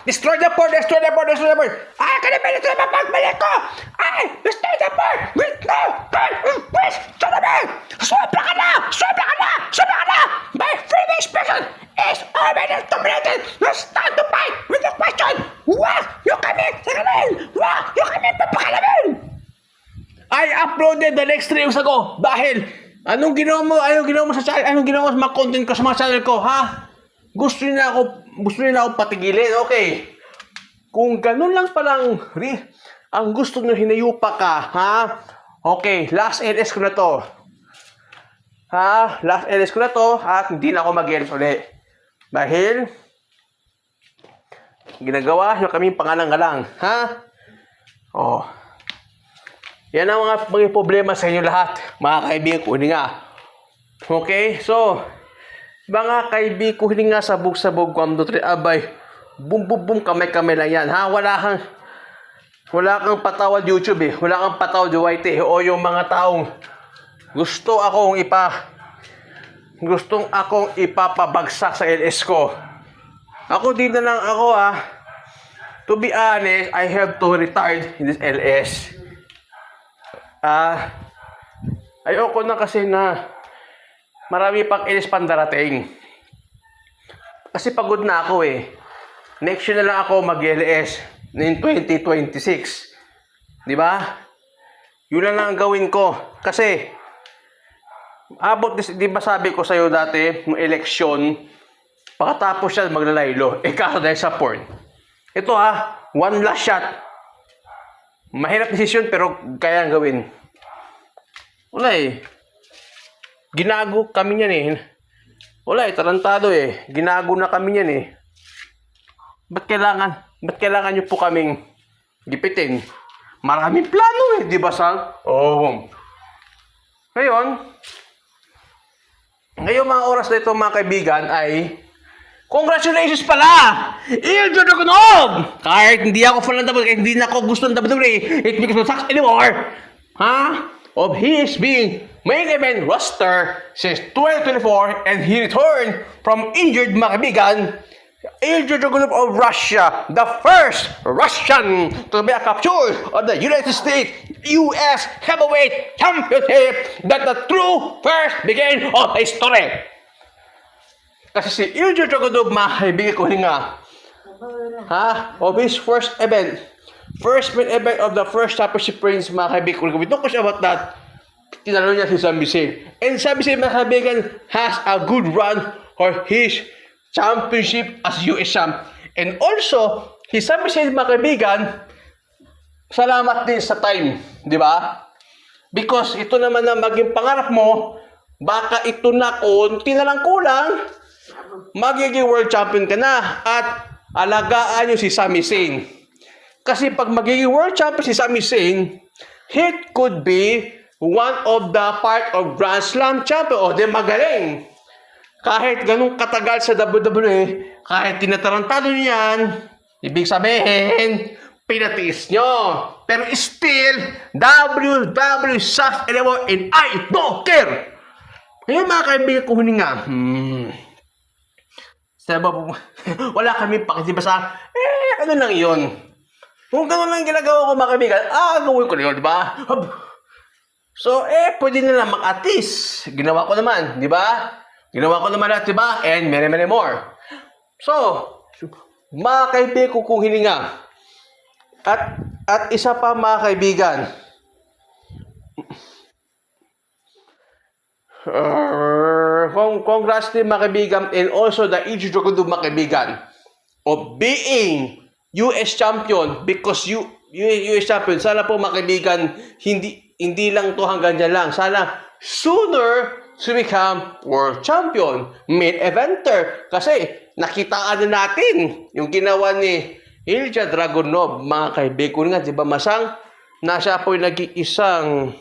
Destroy the port! Destroy the port! Destroy the port! Ay, kanipin ito na pagbalik ko! Ay, destroy the port! Wait, no! Wait, stop it! Sobra ka na! Sobra ka na! Sobra ka na! My Finnish person is already terminated! Stand to fight with the question! Wah! You come in! Wah! You come in! Papakalamin! I uploaded the next 3 years ago dahil anong ginawa mo sa channel? Anong ginawa mo sa mga content ko sa mga channel ko, ha? Gusto nila ako patigilin, okay? Kung ganun lang palang ang gusto nyo hinayupa ka, ha? Okay, last LS ko na to. Ha? Last LS ko na to at hindi na ako mag-LS ulit. Dahil ginagawa nyo kaming pangalang-galang, ha? Oh. Yan ang mga problema sa inyo lahat, mga kaibigan ko, nga. Okay? So, mga kaibigan ko, nga sabog-sabog, kwamdo, abay, bum-bum-bum, kamay-kamay lang yan, ha? Wala kang patawad YouTube, eh. Wala kang patawad YT, o yung mga taong gustong akong ipapabagsak sa LS ko. Ako din na lang ako, ha? To be honest, I have to retire in this LS. Ayoko na kasi na marami pang LS pandarating. Kasi pagod na ako eh. Next year na lang ako mag-LS in 2026. Di ba? Yun lang ang gawin ko. Kasi, di ba sabi ko sa'yo dati, yung eleksyon, pagkatapos siya maglalaylo. Kaso dahil sa porn. Ito one last shot. Mahirap desisyon pero kaya ang gawin. Wala eh. Ginago kami niyan eh. Wala eh, tarantado eh. Ginago na kami niyan eh. Ba't kailangan nyo po kaming gipitin? Maraming plano eh, di ba Sal? Oo. Ngayon mga oras na ito mga kaibigan ay congratulations pala! Il Dragunov! Kahit hindi ako fan ng WWE, kahit hindi na ako gusto ng WWE, it makes no sense anymore. Of his being main event roster since 2024 and he returned from injured mga kaibigan. Il Dragunov of Russia, the first Russian to be captured of the United States US Heavyweight Championship that the true first beginning of history. Kasi si Ilja Dragunov, mga kaibigan ko nga, of his first event of the first championship reigns, mga kaibigan ko, we talk about that, tinalo niya si Sami Zayn. And Sami Zayn, mga kaibigan, has a good run for his championship as US champ. And also, si Sami Zayn, mga kaibigan, salamat din sa time, di ba? Because ito naman na maging pangarap mo, baka ito na konti na lang kulang, magiging world champion ka na at alagaan nyo si Sami Zayn. Kasi pag magiging world champion si Sami Zayn, it could be one of the part of Grand Slam champion. O, di magaling. Kahit ganun katagal sa WWE, kahit tinatarantado nyo yan, ibig sabihin, pinatiis nyo. Pero still, WWE sucks anymore and I don't care. Ngayon mga kaibigan ko huninga, wala kami pakisibasa. Ano lang yun? Kung gano'n lang ginagawa ko mga kaibigan, gawin ko na yun, di ba? So, pwede na lang mag-atis. Ginawa ko naman, di ba? Ginawa ko naman lahat, di ba? And many more. So, mga kaibigan ko kung hininga. At isa pa mga kaibigan, congrats din mga kaibigan and also the Ilja Dragunov mga kaibigan of being US champion because US champion. Sana po mga kaibigan hindi lang to hanggang dyan lang. Sana sooner to become world champion, main eventer. Kasi nakitaan na natin yung ginawa ni Ilja Dragunov mga kaibigan nga, di ba masang nasa po yung nag-iisang